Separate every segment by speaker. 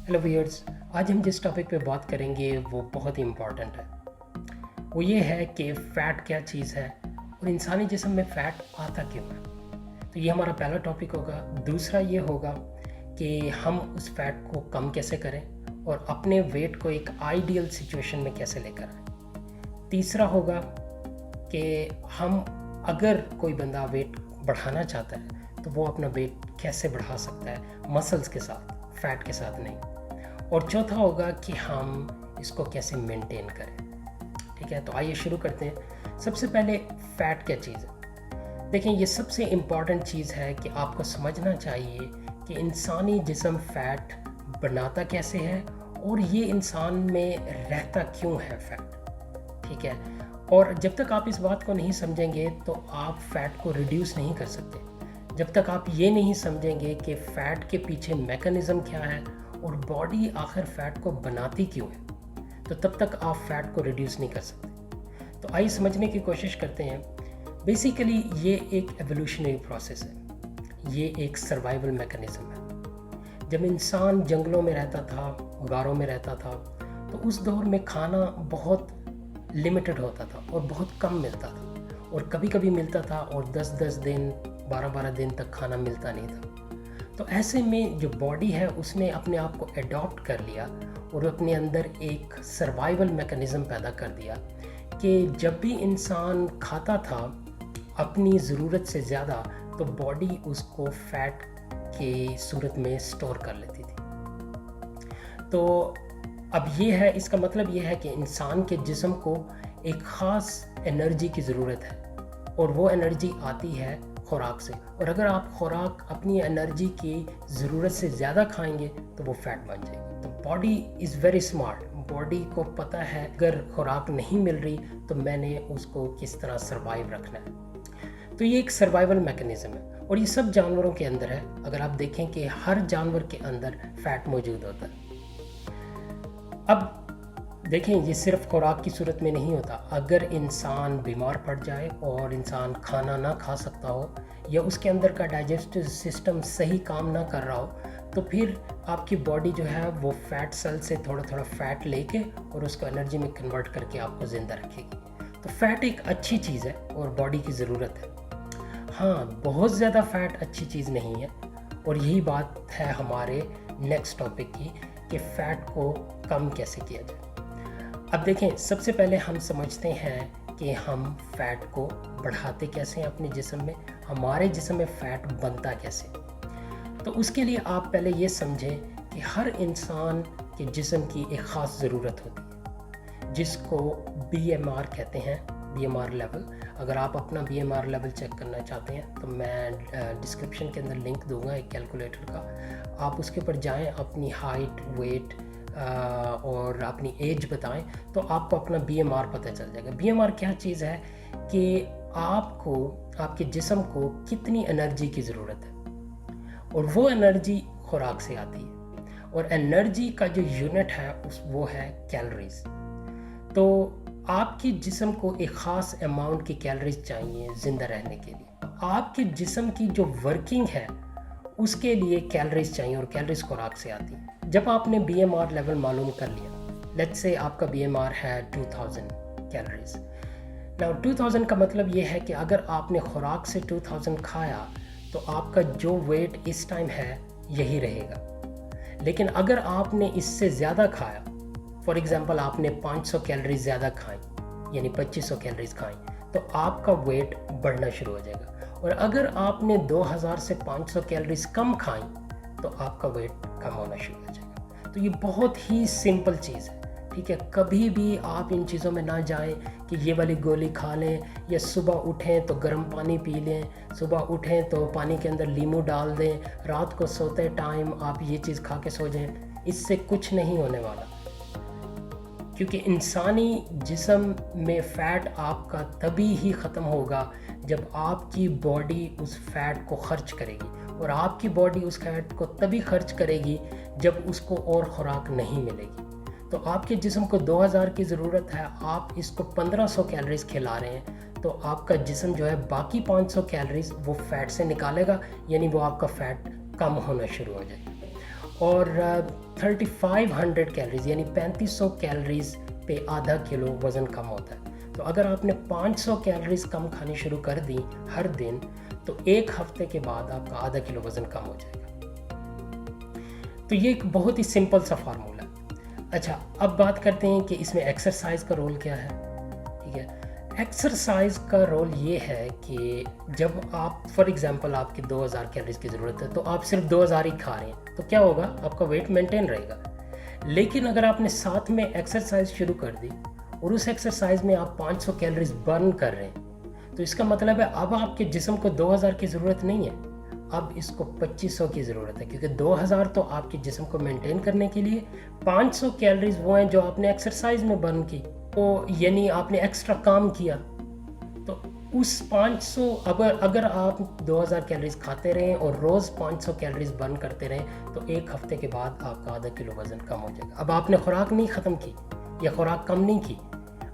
Speaker 1: Hello viewers, आज हम जिस टॉपिक पे बात करेंगे वो बहुत ही इम्पॉर्टेंट है। वो ये है कि फ़ैट क्या चीज़ है और इंसानी जिस्म में फ़ैट आता क्यों है। तो ये हमारा पहला टॉपिक होगा। दूसरा ये होगा कि हम उस फ़ैट को कम कैसे करें और अपने वेट को एक आइडियल सिचुएशन में कैसे लेकर आएँ। तीसरा होगा कि हम अगर कोई बंदा वेट बढ़ाना चाहता है तो वो अपना वेट कैसे बढ़ा सकता है, मसल्स के साथ, फ़ैट के साथ नहीं। और चौथा होगा कि हम इसको कैसे मेंटेन करें। ठीक है, तो आइए शुरू करते हैं। सबसे पहले फ़ैट क्या चीज़ है। देखें, ये सबसे इम्पॉर्टेंट चीज़ है कि आपको समझना चाहिए कि इंसानी जिस्म फ़ैट बनाता कैसे है और ये इंसान में रहता क्यों है फ़ैट। ठीक है, और जब तक आप इस बात को नहीं समझेंगे तो आप फ़ैट को रिड्यूस नहीं कर सकते। जब तक आप ये नहीं समझेंगे कि फ़ैट के पीछे मैकेनिज़्म क्या है और बॉडी आखिर फ़ैट को बनाती क्यों है, तो तब तक आप फ़ैट को रिड्यूस नहीं कर सकते। तो आइए समझने की कोशिश करते हैं। बेसिकली ये एक एवोल्यूशनरी प्रोसेस है, ये एक सर्वाइवल मैकेनिज़्म है। जब इंसान जंगलों में रहता था, गारों में रहता था, तो उस दौर में खाना बहुत लिमिटेड होता था और बहुत कम मिलता था, और कभी कभी मिलता था और 10-10 दिन, 12-12 दिन तक खाना मिलता नहीं था। तो ऐसे में जो बॉडी है उसने अपने आप को एडॉप्ट कर लिया और अपने अंदर एक सर्वाइवल मैकेनिज़्म पैदा कर दिया कि जब भी इंसान खाता था अपनी ज़रूरत से ज़्यादा, तो बॉडी उसको फ़ैट की सूरत में स्टोर कर लेती थी। तो अब ये है, इसका मतलब ये है कि इंसान के जिस्म को एक ख़ास एनर्जी की ज़रूरत है और वो एनर्जी आती है खुराक से। और अगर आप खुराक अपनी एनर्जी की ज़रूरत से ज़्यादा खाएंगे तो वो फ़ैट बन जाएगी। तो body is very smart. Body को पता है अगर खुराक नहीं मिल रही तो मैंने उसको किस तरह सर्वाइव रखना है। तो ये एक सर्वाइवल मैकेनिज़्म है और ये सब जानवरों के अंदर है। अगर आप देखें कि हर जानवर के अंदर फ़ैट मौजूद होता है। अब देखें, ये सिर्फ खुराक की सूरत में नहीं होता। अगर इंसान बीमार पड़ जाए और इंसान खाना ना खा सकता हो या उसके अंदर का डाइजेस्टिव सिस्टम सही काम ना कर रहा हो, तो फिर आपकी बॉडी जो है वो फ़ैट सेल से थोड़ा थोड़ा फ़ैट लेके और उसको एनर्जी में कन्वर्ट करके आपको ज़िंदा रखेगी। तो फ़ैट एक अच्छी चीज़ है और बॉडी की ज़रूरत है। हाँ, बहुत ज़्यादा फ़ैट अच्छी चीज़ नहीं है, और यही बात है हमारे नेक्स्ट टॉपिक की कि फ़ैट को कम कैसे किया जाए। अब देखें, सबसे पहले हम समझते हैं कि हम फ़ैट को बढ़ाते कैसे हैं अपने जिस्म में, हमारे जिस्म में फ़ैट बनता कैसे। तो उसके लिए आप पहले ये समझें कि हर इंसान के जिस्म की एक ख़ास ज़रूरत होती है जिसको BMR कहते हैं, BMR लेवल। अगर आप अपना BMR लेवल चेक करना चाहते हैं तो मैं डिस्क्रिप्शन के अंदर लिंक दूंगा एक कैलकुलेटर का। आप उसके ऊपर जाएं, अपनी हाइट, वेट और अपनी एज बताएं तो आपको अपना BMR पता चल जाएगा। BMR क्या चीज़ है कि आपको, आपके जिस्म को कितनी एनर्जी की ज़रूरत है, और वो एनर्जी खुराक से आती है, और एनर्जी का जो यूनिट है वो है कैलोरीज। तो आपके जिस्म को एक ख़ास अमाउंट की कैलोरीज चाहिए ज़िंदा रहने के लिए। आपके जिस्म की जो वर्किंग है उसके लिए कैलोरीज चाहिए, और कैलोरीज खुराक से आती है। जब आपने BMR लेवल मालूम कर लिया, लेट्स से आपका BMR है 2000 कैलोरीज। नाउ 2000 का मतलब ये है कि अगर आपने खुराक से 2000 खाया तो आपका जो वेट इस टाइम है यही रहेगा। लेकिन अगर आपने इससे ज़्यादा खाया, फॉर एग्ज़ाम्पल आपने 500 कैलोरीज ज़्यादा खाई, यानी 2500 कैलोरीज खाई, तो आपका वेट बढ़ना शुरू हो जाएगा। और अगर आपने 2000 से 500 कैलोरीज कम खाई तो आपका वेट कम होना शुरू हो जाएगा। तो ये बहुत ही सिंपल चीज़ है। ठीक है, कभी भी आप इन चीज़ों में ना जाएं कि ये वाली गोली खा लें, या सुबह उठें तो गर्म पानी पी लें, सुबह उठें तो पानी के अंदर नींबू डाल दें, रात को सोते टाइम आप ये चीज़ खा के सो जाएं। इससे कुछ नहीं होने वाला, क्योंकि इंसानी जिस्म में फ़ैट आपका तभी ही ख़त्म होगा जब आपकी बॉडी उस फ़ैट को खर्च करेगी, और आपकी बॉडी उस फ़ैट को तभी खर्च करेगी जब उसको और खुराक नहीं मिलेगी। तो आपके जिस्म को 2000 की ज़रूरत है, आप इसको 1500 कैलोरीज खिला रहे हैं, तो आपका जिस्म जो है बाकी 500 कैलोरीज वो फ़ैट से निकालेगा, यानी वो आपका फ़ैट कम होना शुरू हो जाएगा। और 3500 कैलोरीज यानी 3500 कैलोरीज पे आधा किलो वज़न कम होता है। तो अगर आपने 500 कैलोरीज कम खानी शुरू कर दी हर दिन, तो एक हफ्ते के बाद आपका आधा किलो वज़न कम हो जाएगा। तो ये एक बहुत ही सिंपल सा फार्मूला है। अच्छा, अब बात करते हैं कि इसमें एक्सरसाइज का रोल क्या है। ठीक है, एक्सरसाइज का रोल ये है कि जब आप फॉर एग्जांपल आपकी 2000 कैलोरीज की ज़रूरत है, तो आप सिर्फ 2000 ही खा रहे हैं, तो क्या होगा, आपका वेट मेंटेन रहेगा। लेकिन अगर आपने साथ में एक्सरसाइज शुरू कर दी और उस एक्सरसाइज में आप 500 कैलोरीज बर्न कर रहे हैं, तो इसका मतलब है अब आपके जिस्म को 2000 की ज़रूरत नहीं है, अब इसको 2500 की ज़रूरत है, क्योंकि 2000 तो आपके जिस्म को मेंटेन करने के लिए, 500 कैलोरीज वो हैं जो आपने एक्सरसाइज में बर्न की, तो यानी आपने एक्स्ट्रा काम किया। तो उस 500 अगर आप 2000 कैलोरीज खाते रहें और रोज़ 500 कैलोरीज बर्न करते रहें, तो एक हफ्ते के बाद आपका आधा किलो वज़न कम हो जाएगा। अब आपने खुराक नहीं ख़त्म की या खुराक कम नहीं की,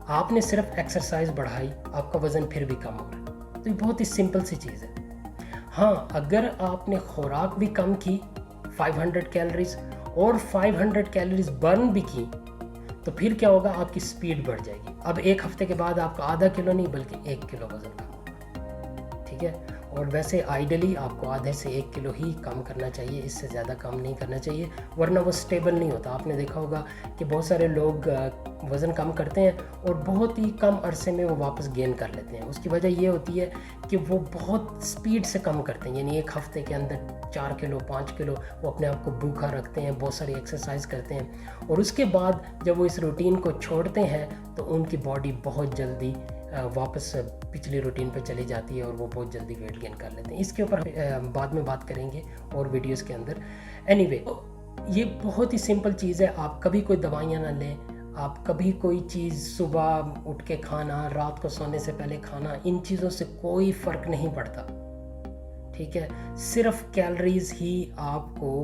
Speaker 1: आपने सिर्फ एक्सरसाइज बढ़ाई, आपका वज़न फिर भी कम हो रहा है। तो ये बहुत ही सिंपल सी चीज़ है। हाँ, अगर आपने खुराक भी कम की 500 कैलोरीज और 500 कैलोरीज बर्न भी की, तो फिर क्या होगा, आपकी स्पीड बढ़ जाएगी। अब एक हफ्ते के बाद आपका आधा किलो नहीं बल्कि 1 किलो वज़न कम होगा। ठीक है, और वैसे आइडियली आपको आधे से 1 किलो ही कम करना चाहिए, इससे ज़्यादा कम नहीं करना चाहिए, वरना वो स्टेबल नहीं होता। आपने देखा होगा कि बहुत सारे लोग वज़न कम करते हैं और बहुत ही कम अरसे में वो वापस गेन कर लेते हैं। उसकी वजह ये होती है कि वो बहुत स्पीड से कम करते हैं, यानी एक हफ्ते के अंदर 4 किलो 5 किलो वो अपने आप को भूखा रखते हैं, बहुत सारी एक्सरसाइज करते हैं, और उसके बाद जब वो इस रूटीन को छोड़ते हैं तो उनकी बॉडी बहुत जल्दी वापस पिछली रूटीन पे चली जाती है और वो बहुत जल्दी वेट गेन कर लेते हैं। इसके ऊपर बाद में बात करेंगे और वीडियोस के अंदर। एनीवे, ये बहुत ही सिंपल चीज़ है। आप कभी कोई दवाइयाँ ना लें, आप कभी कोई चीज़ सुबह उठ के खाना, रात को सोने से पहले खाना, इन चीज़ों से कोई फ़र्क नहीं पड़ता। ठीक है, सिर्फ कैलोरीज ही आपको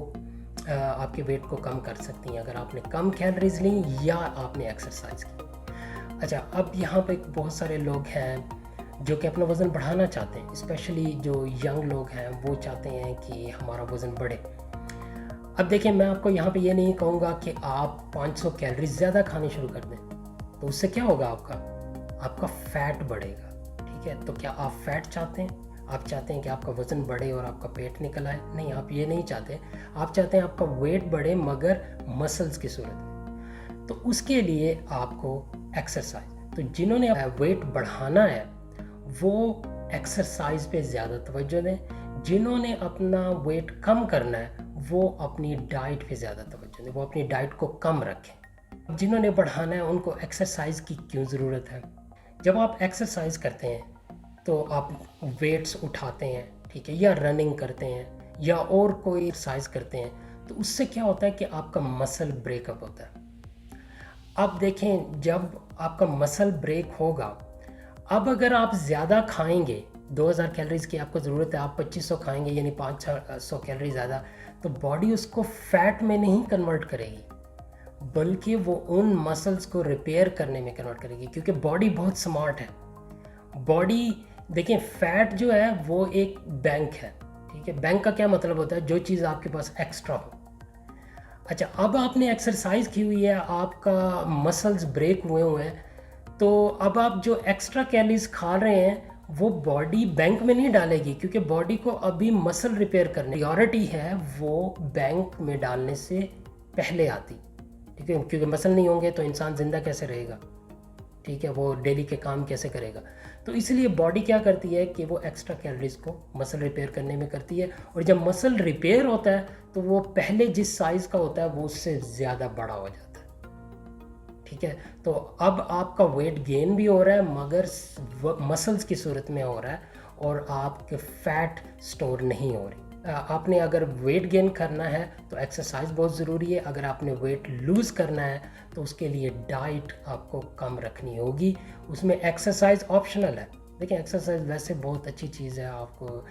Speaker 1: आपके वेट को कम कर सकती हैं, अगर आपने कम कैलोरीज ली या आपने एक्सरसाइज की। अच्छा, अब यहाँ पे बहुत सारे लोग हैं जो कि अपना वज़न बढ़ाना चाहते हैं, स्पेशली जो यंग लोग हैं वो चाहते हैं कि हमारा वज़न बढ़े। अब देखिए, मैं आपको यहाँ पे ये नहीं कहूँगा कि आप 500 कैलोरीज ज़्यादा खानी शुरू कर दें, तो उससे क्या होगा, आपका फ़ैट बढ़ेगा। ठीक है, तो क्या आप फ़ैट चाहते हैं? आप चाहते हैं कि आपका वज़न बढ़े और आपका पेट निकल आए? नहीं, आप ये नहीं चाहते। आप चाहते हैं आपका वेट बढ़े मगर मसल्स की सूरत में। तो उसके लिए आपको एक्सरसाइज, तो जिन्होंने वेट बढ़ाना है वो एक्सरसाइज पे ज़्यादा तवज्जो दें, जिन्होंने अपना वेट कम करना है वो अपनी डाइट पे ज़्यादा तवज्जो दें, वो अपनी डाइट को कम रखें। जिन्होंने बढ़ाना है उनको एक्सरसाइज की क्यों ज़रूरत है? जब आप एक्सरसाइज करते हैं तो आप वेट्स उठाते हैं, ठीक है, या रनिंग करते हैं या और कोई एक्सरसाइज करते हैं, तो उससे क्या होता है कि आपका मसल ब्रेकअप होता है। अब देखें, जब आपका मसल ब्रेक होगा, अब अगर आप ज़्यादा खाएंगे, 2000 कैलोरीज की आपको ज़रूरत है, आप 2500 खाएंगे यानी 500 कैलोरी ज़्यादा, तो बॉडी उसको फैट में नहीं कन्वर्ट करेगी, बल्कि वो उन मसल्स को रिपेयर करने में कन्वर्ट करेगी, क्योंकि बॉडी बहुत स्मार्ट है। बॉडी, देखें, फैट जो है वो एक बैंक है। ठीक है, बैंक का क्या मतलब होता है, जो चीज़ आपके पास एक्स्ट्रा हो। अच्छा, अब आपने एक्सरसाइज की हुई है, आपका मसल्स ब्रेक हुए हुए हैं, तो अब आप जो एक्स्ट्रा कैलोरीज खा रहे हैं वो बॉडी बैंक में नहीं डालेगी, क्योंकि बॉडी को अभी मसल रिपेयर करने की प्रायोरिटी है, वो बैंक में डालने से पहले आती। ठीक है, क्योंकि मसल नहीं होंगे तो इंसान ज़िंदा कैसे रहेगा? ठीक है, वो डेली के काम कैसे करेगा? तो इसलिए बॉडी क्या करती है कि वो एक्स्ट्रा कैलोरीज को मसल रिपेयर करने में करती है, और जब मसल रिपेयर होता है तो वो पहले जिस साइज़ का होता है वो उससे ज़्यादा बड़ा हो जाता है। ठीक है, तो अब आपका वेट गेन भी हो रहा है मगर मसल्स की सूरत में हो रहा है, और आपके फैट स्टोर नहीं हो रही। आपने अगर वेट गेन करना है तो एक्सरसाइज बहुत ज़रूरी है, अगर आपने वेट लूज़ करना है तो उसके लिए डाइट आपको कम रखनी होगी, उसमें एक्सरसाइज ऑप्शनल है। देखिए, एक्सरसाइज वैसे बहुत अच्छी चीज़ है, आपको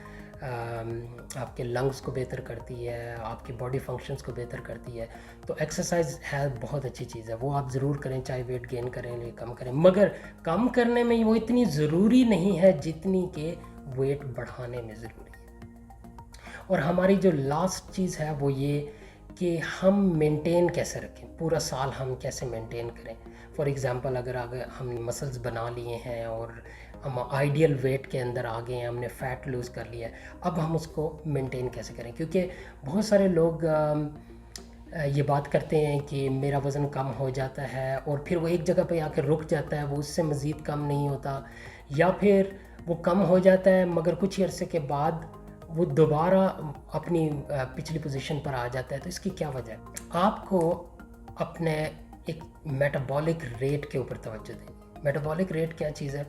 Speaker 1: आपके लंग्स को बेहतर करती है, आपकी बॉडी फंक्शंस को बेहतर करती है, तो एक्सरसाइज है बहुत अच्छी चीज़ है, वो आप ज़रूर करें, चाहे वेट गेन करें या कम करें, मगर कम करने में वो इतनी ज़रूरी नहीं है जितनी कि वेट बढ़ाने में ज़रूरी है। और हमारी जो लास्ट चीज़ है वो ये कि हम मेंटेन कैसे रखें, पूरा साल हम कैसे मेंटेन करें। फॉर एग्ज़ाम्पल अगर हम मसल्स बना लिए हैं और हम आइडियल वेट के अंदर आ गए हैं, हमने फ़ैट लूज़ कर लिया है, अब हम उसको मेंटेन कैसे करें। क्योंकि बहुत सारे लोग ये बात करते हैं कि मेरा वज़न कम हो जाता है और फिर वो एक जगह पे आकर रुक जाता है, वो उससे मज़ीद कम नहीं होता, या फिर वो कम हो जाता है मगर कुछ ही अरसे के बाद वो दोबारा अपनी पिछली पोजीशन पर आ जाता है। तो इसकी क्या वजह है? आपको अपने एक मेटाबॉलिक रेट के ऊपर तवज्जो देनी। मेटाबॉलिक रेट क्या चीज़ है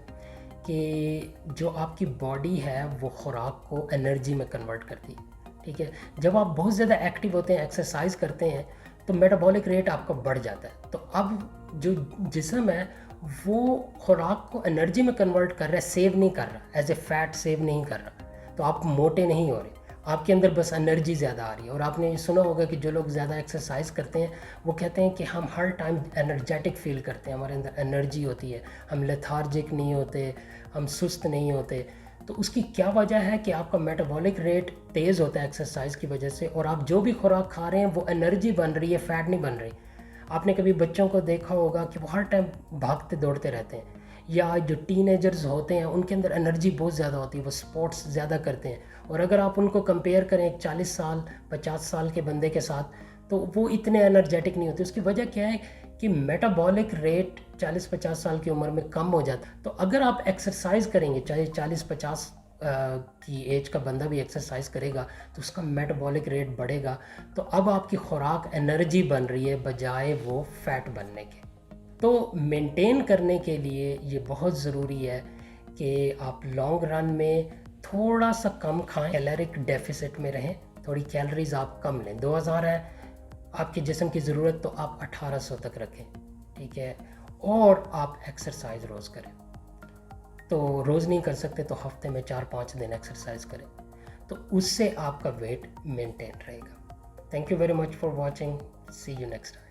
Speaker 1: कि जो आपकी बॉडी है वो खुराक को एनर्जी में कन्वर्ट करती है, ठीक है। जब आप बहुत ज़्यादा एक्टिव होते हैं, एक्सरसाइज करते हैं, तो मेटाबॉलिक रेट आपका बढ़ जाता है। तो अब जो जिस्म है वो खुराक को एनर्जी में कन्वर्ट कर रहा है, सेव नहीं कर रहा, एज ए फैट सेव नहीं कर रहा। तो आप मोटे नहीं हो रहे, आपके अंदर बस एनर्जी ज़्यादा आ रही है। और आपने ये सुना होगा कि जो लोग ज़्यादा एक्सरसाइज करते हैं वो कहते हैं कि हम हर टाइम एनर्जेटिक फील करते हैं, हमारे अंदर एनर्जी होती है, हम लेथार्जिक नहीं होते, हम सुस्त नहीं होते। तो उसकी क्या वजह है कि आपका मेटाबॉलिक रेट तेज़ होता है एक्सरसाइज की वजह से, और आप जो भी खुराक खा रहे हैं वो एनर्जी बन रही है, फैट नहीं बन रही। आपने कभी बच्चों को देखा होगा कि वो हर टाइम भागते दौड़ते रहते हैं, या जो टीनेजर्स होते हैं उनके अंदर एनर्जी बहुत ज़्यादा होती है, वो स्पोर्ट्स ज़्यादा करते हैं। और अगर आप उनको कंपेयर करें एक 40 साल 50 साल के बंदे के साथ, तो वो इतने एनर्जेटिक नहीं होते। उसकी वजह क्या है कि मेटाबॉलिक रेट 40-50 साल की उम्र में कम हो जाता है। तो अगर आप एक्सरसाइज करेंगे, चाहे 40-50 की एज का बंदा भी एक्सरसाइज करेगा, तो उसका मेटाबॉलिक रेट बढ़ेगा। तो अब आपकी खुराक एनर्जी बन रही है बजाय वो फैट बनने के। तो मेंटेन करने के लिए ये बहुत ज़रूरी है कि आप लॉन्ग रन में थोड़ा सा कम खाएं, कैलोरिक डेफिसिट में रहें, थोड़ी कैलोरीज आप कम लें। 2000 है आपके जिस्म की ज़रूरत, तो आप 1800 तक रखें, ठीक है। और आप एक्सरसाइज रोज़ करें। तो रोज़ नहीं कर सकते तो हफ्ते में 4-5 दिन एक्सरसाइज करें, तो उससे आपका वेट मेंटेन रहेगा। Thank you very much for watching, see you next time.